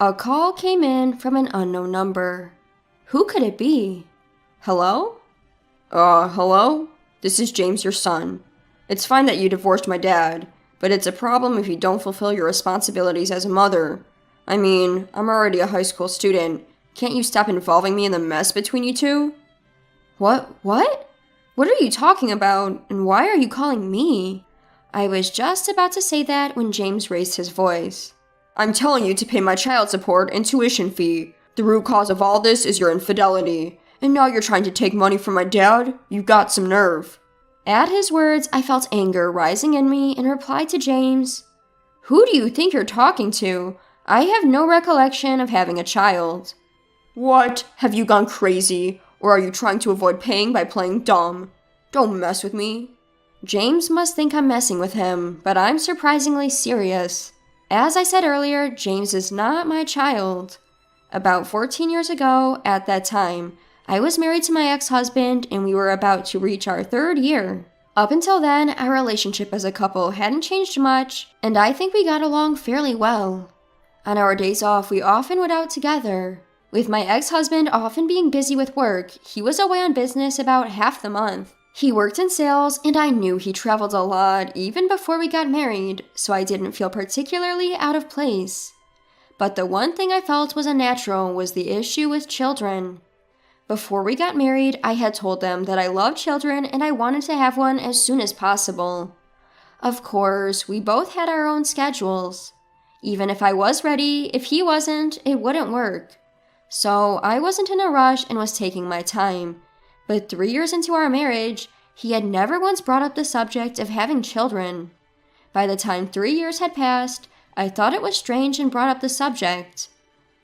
A call came in from an unknown number. Who could it be? Hello? Hello? This is James, your son. It's fine that you divorced my dad, but it's a problem if you don't fulfill your responsibilities as a mother. I mean, I'm already a high school student. Can't you stop involving me in the mess between you two? What? What are you talking about, and why are you calling me? I was just about to say that when James raised his voice. I'm telling you to pay my child support and tuition fee. The root cause of all this is your infidelity. And now you're trying to take money from my dad? You've got some nerve. At his words, I felt anger rising in me and replied to James, Who do you think you're talking to? I have no recollection of having a child. What? Have you gone crazy? Or are you trying to avoid paying by playing dumb? Don't mess with me. James must think I'm messing with him, but I'm surprisingly serious. As I said earlier, James is not my child. About 14 years ago, at that time, I was married to my ex-husband and we were about to reach our 3rd year. Up until then, our relationship as a couple hadn't changed much, and I think we got along fairly well. On our days off, we often went out together. With my ex-husband often being busy with work, he was away on business about half the month. He worked in sales, and I knew he traveled a lot even before we got married, so I didn't feel particularly out of place. But the one thing I felt was unnatural was the issue with children. Before we got married, I had told them that I loved children and I wanted to have one as soon as possible. Of course, we both had our own schedules. Even if I was ready, if he wasn't, it wouldn't work. So I wasn't in a rush and was taking my time. But 3 years into our marriage, he had never once brought up the subject of having children. By the time 3 years had passed, I thought it was strange and brought up the subject.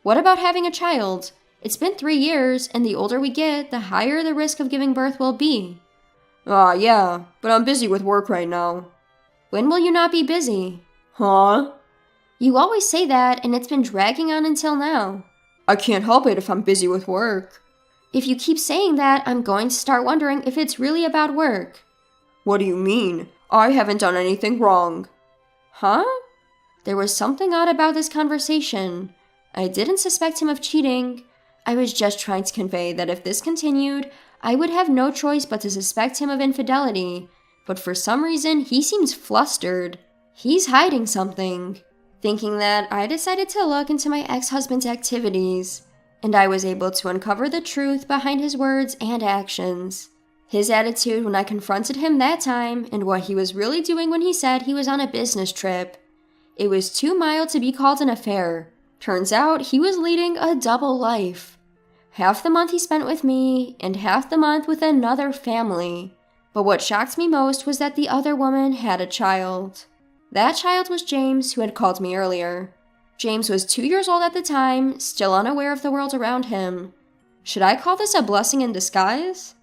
What about having a child? It's been 3 years, and the older we get, the higher the risk of giving birth will be. Yeah, but I'm busy with work right now. When will you not be busy? Huh? You always say that, and it's been dragging on until now. I can't help it if I'm busy with work. If you keep saying that, I'm going to start wondering if it's really about work. What do you mean? I haven't done anything wrong. Huh? There was something odd about this conversation. I didn't suspect him of cheating. I was just trying to convey that if this continued, I would have no choice but to suspect him of infidelity. But for some reason, he seems flustered. He's hiding something. Thinking that, I decided to look into my ex-husband's activities, and I was able to uncover the truth behind his words and actions. His attitude when I confronted him that time, and what he was really doing when he said he was on a business trip. It was too mild to be called an affair. Turns out he was leading a double life. Half the month he spent with me, and half the month with another family. But what shocked me most was that the other woman had a child. That child was James, who had called me earlier. James was 2 years old at the time, still unaware of the world around him. Should I call this a blessing in disguise?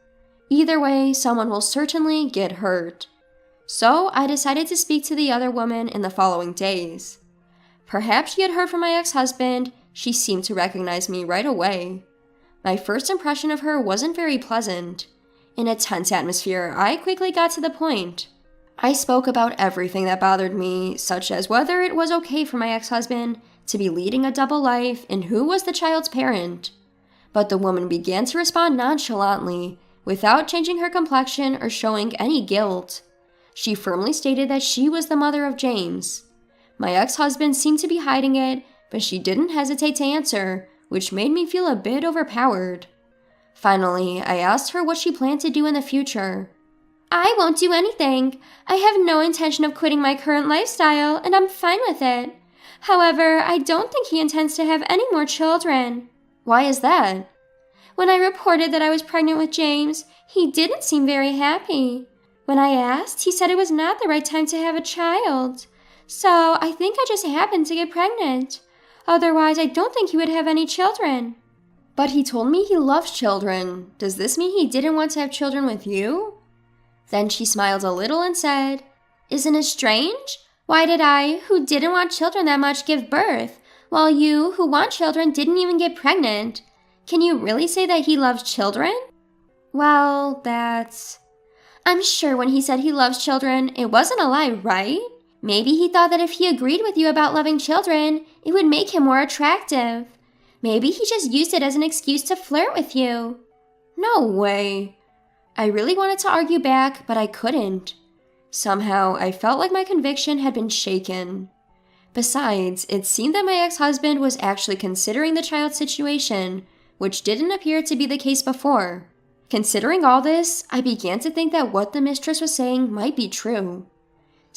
Either way, someone will certainly get hurt. So I decided to speak to the other woman in the following days. Perhaps she had heard from my ex-husband. She seemed to recognize me right away. My first impression of her wasn't very pleasant. In a tense atmosphere, I quickly got to the point. I spoke about everything that bothered me, such as whether it was okay for my ex-husband to be leading a double life and who was the child's parent. But the woman began to respond nonchalantly, without changing her complexion or showing any guilt. She firmly stated that she was the mother of James. My ex-husband seemed to be hiding it, but she didn't hesitate to answer, which made me feel a bit overpowered. Finally, I asked her what she planned to do in the future. I won't do anything. I have no intention of quitting my current lifestyle, and I'm fine with it. However, I don't think he intends to have any more children. Why is that? When I reported that I was pregnant with James, he didn't seem very happy. When I asked, he said it was not the right time to have a child. So I think I just happened to get pregnant. Otherwise, I don't think he would have any children. But he told me he loves children. Does this mean he didn't want to have children with you? Then she smiled a little and said, Isn't it strange? Why did I, who didn't want children that much, give birth, while you, who want children, didn't even get pregnant? Can you really say that he loves children? Well, I'm sure when he said he loves children, it wasn't a lie, right? Maybe he thought that if he agreed with you about loving children, it would make him more attractive. Maybe he just used it as an excuse to flirt with you. No way. I really wanted to argue back, but I couldn't. Somehow, I felt like my conviction had been shaken. Besides, it seemed that my ex-husband was actually considering the child's situation, which didn't appear to be the case before. Considering all this, I began to think that what the mistress was saying might be true.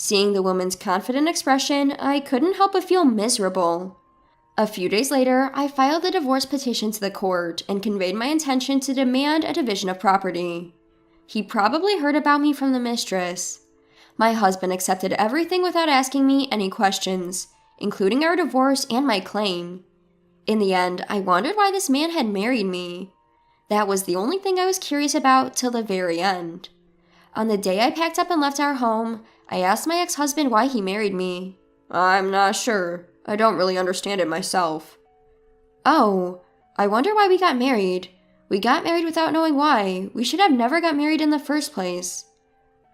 Seeing the woman's confident expression, I couldn't help but feel miserable. A few days later, I filed a divorce petition to the court and conveyed my intention to demand a division of property. He probably heard about me from the mistress. My husband accepted everything without asking me any questions, including our divorce and my claim. In the end, I wondered why this man had married me. That was the only thing I was curious about till the very end. On the day I packed up and left our home, I asked my ex-husband why he married me. I'm not sure. I don't really understand it myself. Oh, I wonder why we got married. We got married without knowing why. We should have never got married in the first place.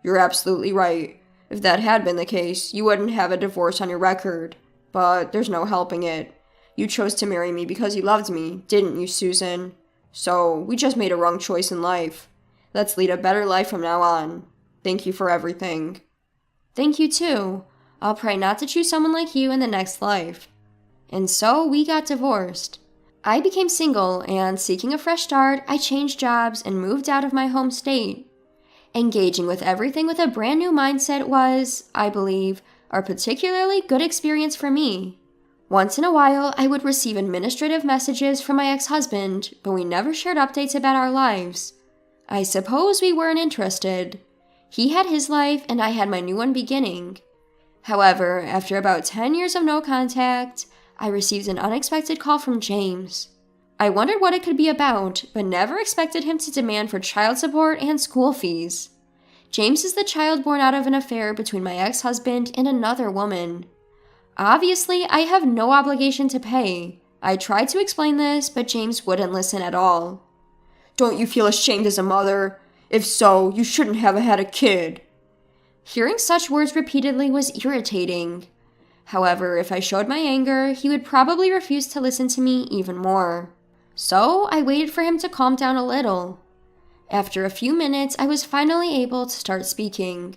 You're absolutely right. If that had been the case, you wouldn't have a divorce on your record. But there's no helping it. You chose to marry me because you loved me, didn't you, Susan? So, we just made a wrong choice in life. Let's lead a better life from now on. Thank you for everything. Thank you too. I'll pray not to choose someone like you in the next life. And so we got divorced. I became single, and seeking a fresh start, I changed jobs and moved out of my home state. Engaging with everything with a brand new mindset was, I believe, a particularly good experience for me. Once in a while, I would receive administrative messages from my ex-husband, but we never shared updates about our lives. I suppose we weren't interested. He had his life, and I had my new one beginning. However, after about 10 years of no contact, I received an unexpected call from James. I wondered what it could be about, but never expected him to demand for child support and school fees. James is the child born out of an affair between my ex-husband and another woman. Obviously, I have no obligation to pay. I tried to explain this, but James wouldn't listen at all. Don't you feel ashamed as a mother? If so, you shouldn't have had a kid. Hearing such words repeatedly was irritating. However, if I showed my anger, he would probably refuse to listen to me even more. So I waited for him to calm down a little. After a few minutes, I was finally able to start speaking.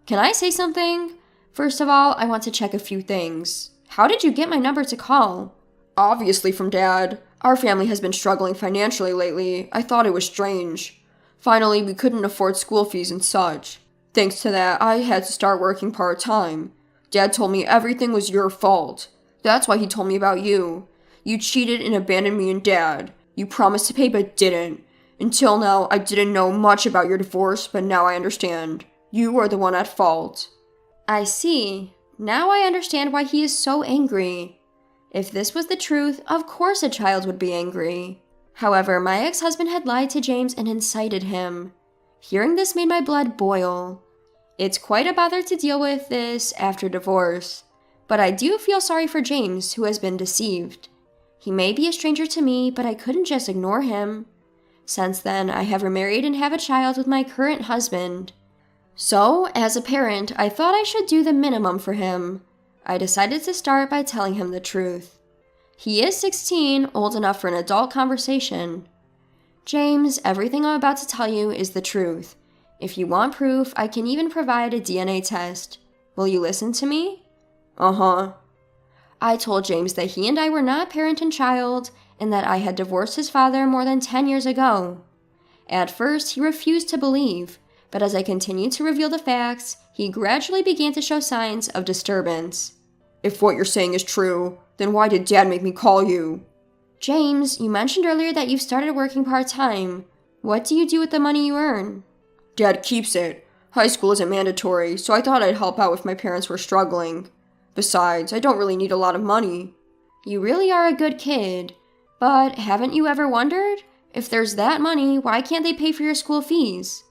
Can I say something? First of all, I want to check a few things. How did you get my number to call? Obviously from Dad. Our family has been struggling financially lately. I thought it was strange. Finally, we couldn't afford school fees and such. Thanks to that, I had to start working part-time. Dad told me everything was your fault. That's why he told me about you. You cheated and abandoned me and Dad. You promised to pay but didn't. Until now, I didn't know much about your divorce, but now I understand. You are the one at fault. I see. Now I understand why he is so angry. If this was the truth, of course a child would be angry. However, my ex-husband had lied to James and incited him. Hearing this made my blood boil. It's quite a bother to deal with this after divorce, but I do feel sorry for James, who has been deceived. He may be a stranger to me, but I couldn't just ignore him. Since then, I have remarried and have a child with my current husband. So, as a parent, I thought I should do the minimum for him. I decided to start by telling him the truth. He is 16, old enough for an adult conversation. James, everything I'm about to tell you is the truth. If you want proof, I can even provide a DNA test. Will you listen to me? Uh-huh. I told James that he and I were not parent and child, and that I had divorced his father more than 10 years ago. At first, he refused to believe, but as I continued to reveal the facts, he gradually began to show signs of disturbance. If what you're saying is true, then why did Dad make me call you? James, you mentioned earlier that you've started working part-time. What do you do with the money you earn? Dad keeps it. High school isn't mandatory, so I thought I'd help out if my parents were struggling. Besides, I don't really need a lot of money. You really are a good kid. But haven't you ever wondered? If there's that money, why can't they pay for your school fees?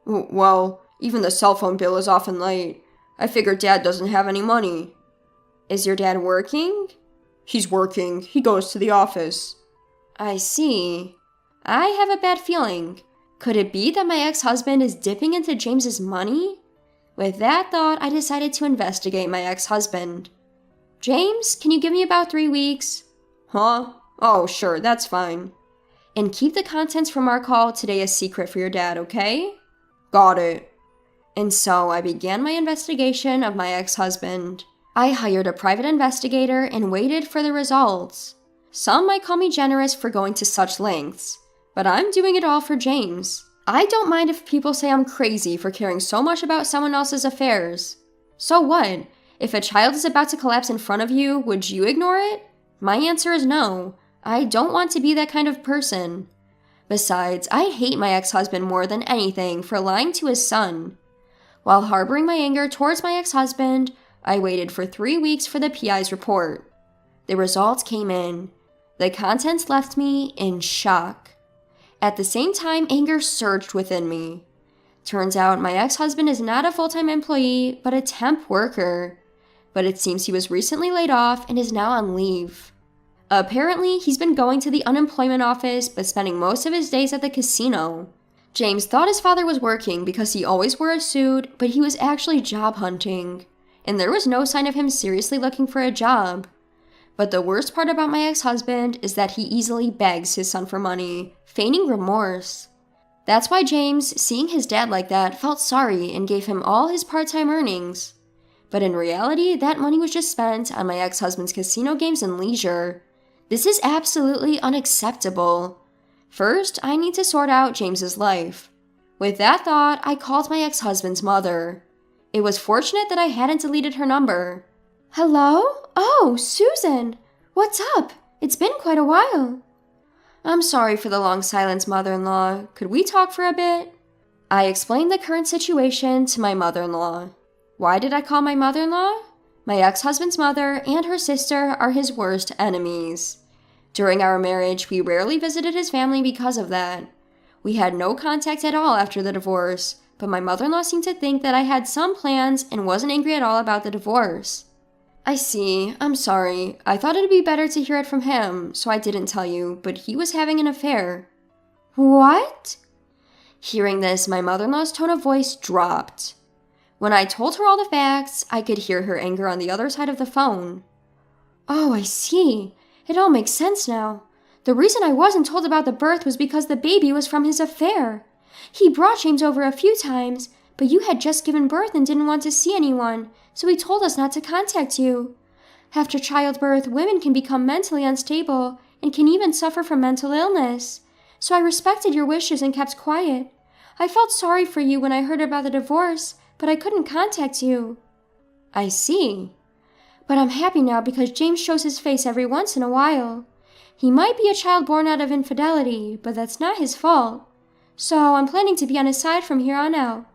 Well, even the cell phone bill is often late. I figure Dad doesn't have any money. Is your dad working? He's working. He goes to the office. I see. I have a bad feeling. Could it be that my ex-husband is dipping into James's money? With that thought, I decided to investigate my ex-husband. James, can you give me about 3 weeks? Huh? Oh, sure, that's fine. And keep the contents from our call today a secret for your dad, okay? Got it. And so I began my investigation of my ex-husband. I hired a private investigator and waited for the results. Some might call me generous for going to such lengths, but I'm doing it all for James. I don't mind if people say I'm crazy for caring so much about someone else's affairs. So what? If a child is about to collapse in front of you, would you ignore it? My answer is no. I don't want to be that kind of person. Besides, I hate my ex-husband more than anything for lying to his son. While harboring my anger towards my ex-husband, I waited for 3 weeks for the PI's report. The results came in. The contents left me in shock. At the same time, anger surged within me. Turns out my ex-husband is not a full-time employee, but a temp worker. But it seems he was recently laid off and is now on leave. Apparently, he's been going to the unemployment office, but spending most of his days at the casino. James thought his father was working because he always wore a suit, but he was actually job hunting. And there was no sign of him seriously looking for a job. But the worst part about my ex-husband is that he easily begs his son for money, feigning remorse. That's why James, seeing his dad like that, felt sorry and gave him all his part-time earnings. But in reality, that money was just spent on my ex-husband's casino games and leisure. This is absolutely unacceptable. First, I need to sort out James's life. With that thought, I called my ex-husband's mother. It was fortunate that I hadn't deleted her number. Hello? Oh, Susan! What's up? It's been quite a while. I'm sorry for the long silence, mother-in-law. Could we talk for a bit? I explained the current situation to my mother-in-law. Why did I call my mother-in-law? My ex-husband's mother and her sister are his worst enemies. During our marriage, we rarely visited his family because of that. We had no contact at all after the divorce, but my mother-in-law seemed to think that I had some plans and wasn't angry at all about the divorce. I see. I'm sorry. I thought it'd be better to hear it from him, so I didn't tell you, but he was having an affair. What? Hearing this, my mother-in-law's tone of voice dropped. When I told her all the facts, I could hear her anger on the other side of the phone. Oh, I see. It all makes sense now. The reason I wasn't told about the birth was because the baby was from his affair. He brought James over a few times, but you had just given birth and didn't want to see anyone, so he told us not to contact you. After childbirth, women can become mentally unstable and can even suffer from mental illness. So I respected your wishes and kept quiet. I felt sorry for you when I heard about the divorce, but I couldn't contact you. I see. But I'm happy now because James shows his face every once in a while. He might be a child born out of infidelity, but that's not his fault. So I'm planning to be on his side from here on out.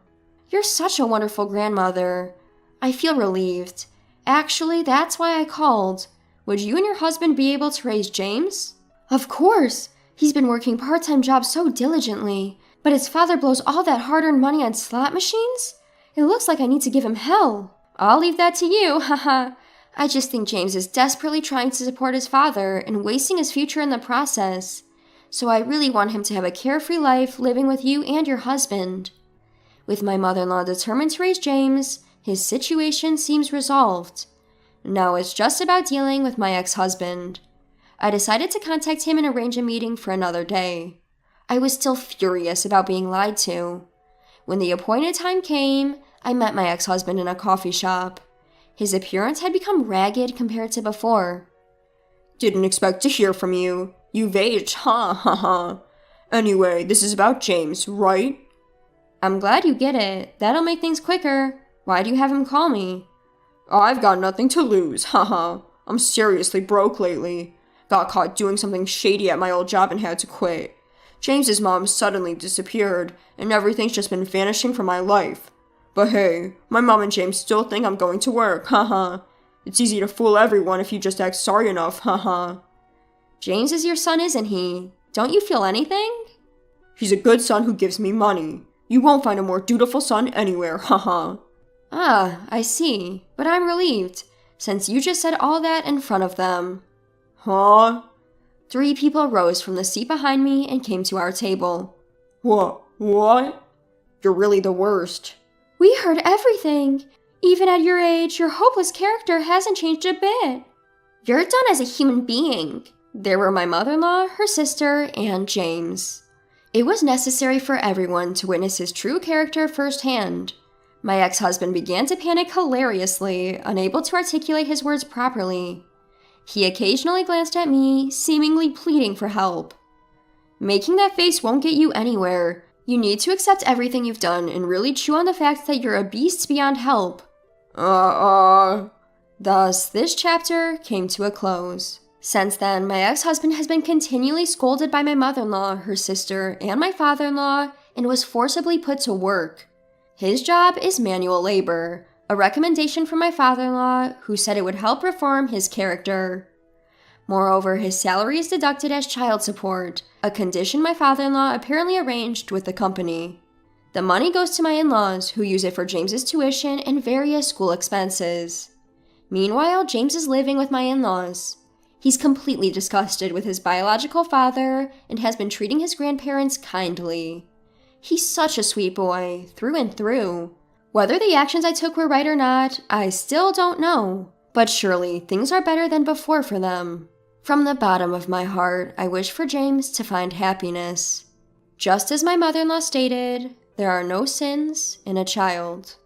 You're such a wonderful grandmother. I feel relieved. Actually, that's why I called. Would you and your husband be able to raise James? Of course. He's been working part-time jobs so diligently, but his father blows all that hard-earned money on slot machines? It looks like I need to give him hell. I'll leave that to you, haha. I just think James is desperately trying to support his father and wasting his future in the process. So I really want him to have a carefree life living with you and your husband. With my mother-in-law determined to raise James, his situation seems resolved. Now it's just about dealing with my ex-husband. I decided to contact him and arrange a meeting for another day. I was still furious about being lied to. When the appointed time came, I met my ex-husband in a coffee shop. His appearance had become ragged compared to before. Didn't expect to hear from you. You've aged, ha ha ha. Anyway, this is about James, right? I'm glad you get it. That'll make things quicker. Why do you have him call me? I've got nothing to lose, haha. I'm seriously broke lately. Got caught doing something shady at my old job and had to quit. James's mom suddenly disappeared, and everything's just been vanishing from my life. But hey, my mom and James still think I'm going to work, haha. It's easy to fool everyone if you just act sorry enough, haha. James is your son, isn't he? Don't you feel anything? He's a good son who gives me money. You won't find a more dutiful son anywhere, haha. Ah, I see. But I'm relieved, since you just said all that in front of them. Huh? 3 people rose from the seat behind me and came to our table. What? You're really the worst. We heard everything. Even at your age, your hopeless character hasn't changed a bit. You're done as a human being. There were my mother-in-law, her sister, and James. It was necessary for everyone to witness his true character firsthand. My ex-husband began to panic hilariously, unable to articulate his words properly. He occasionally glanced at me, seemingly pleading for help. Making that face won't get you anywhere. You need to accept everything you've done and really chew on the fact that you're a beast beyond help. Thus, this chapter came to a close. Since then, my ex-husband has been continually scolded by my mother-in-law, her sister, and my father-in-law, and was forcibly put to work. His job is manual labor, a recommendation from my father-in-law, who said it would help reform his character. Moreover, his salary is deducted as child support, a condition my father-in-law apparently arranged with the company. The money goes to my in-laws, who use it for James's tuition and various school expenses. Meanwhile, James is living with my in-laws. He's completely disgusted with his biological father and has been treating his grandparents kindly. He's such a sweet boy, through and through. Whether the actions I took were right or not, I still don't know. But surely, things are better than before for them. From the bottom of my heart, I wish for James to find happiness. Just as my mother-in-law stated, there are no sins in a child.